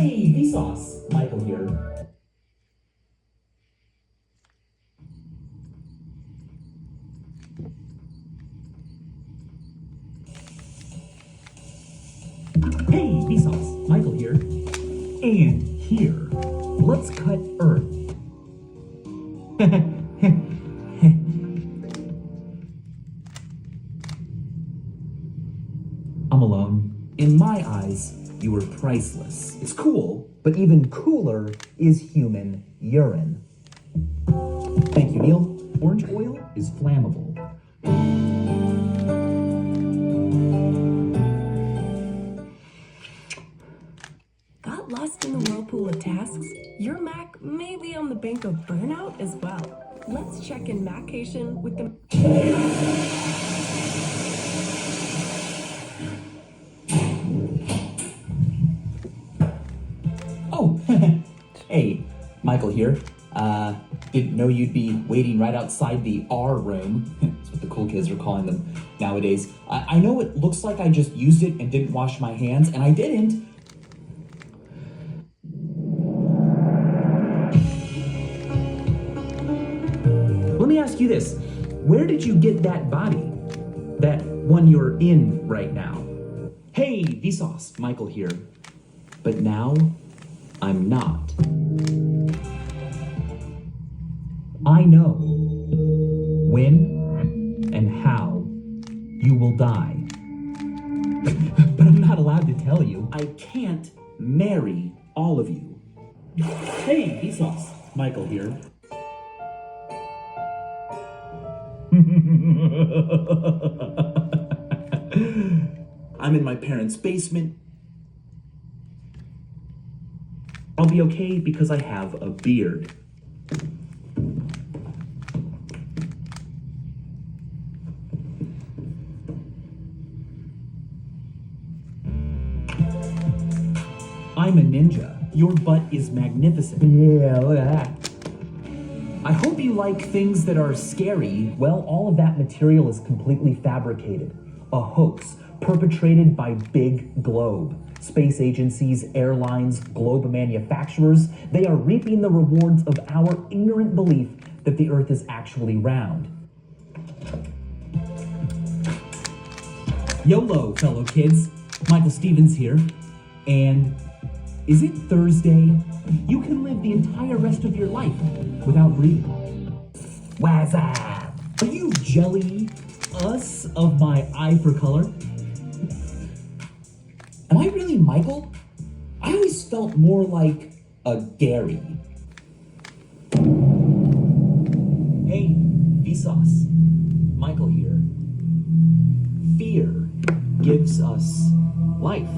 Hey, Vsauce, Michael here. Hey, Vsauce, Michael here. And here, let's cut Earth. I'm alone. In my eyes, you are priceless. It's cool, but even cooler is human urine. Thank you, Neil. Orange oil is flammable. Got lost in the whirlpool of tasks? Your Mac may be on the brink of burnout as well. Let's check in Macation with the... Oh, hey, Michael here. Didn't know you'd be waiting right outside the R room. That's what the cool kids are calling them nowadays. I know it looks like I just used it and didn't wash my hands, and I didn't. Let me ask you this. Where did you get that body? That one you're in right now? Hey, Vsauce, Michael here. But now, I'm not. I know when and how you will die. But I'm not allowed to tell you. I can't marry all of you. Hey, Vsauce, Michael here. I'm in my parents' basement. I'll be okay because I have a beard. I'm a ninja. Your butt is magnificent. Yeah, look at that. I hope you like things that are scary. Well, all of that material is completely fabricated. A hoax perpetrated by Big Globe. Space agencies, airlines, globe manufacturers, they are reaping the rewards of our ignorant belief that the Earth is actually round. YOLO, fellow kids. Michael Stevens here. And is it Thursday? You can live the entire rest of your life without breathing. What's up? Are you jelly us of my eye for color? Am I really Michael? I always felt more like a Gary. Hey, Vsauce. Michael here. Fear gives us life.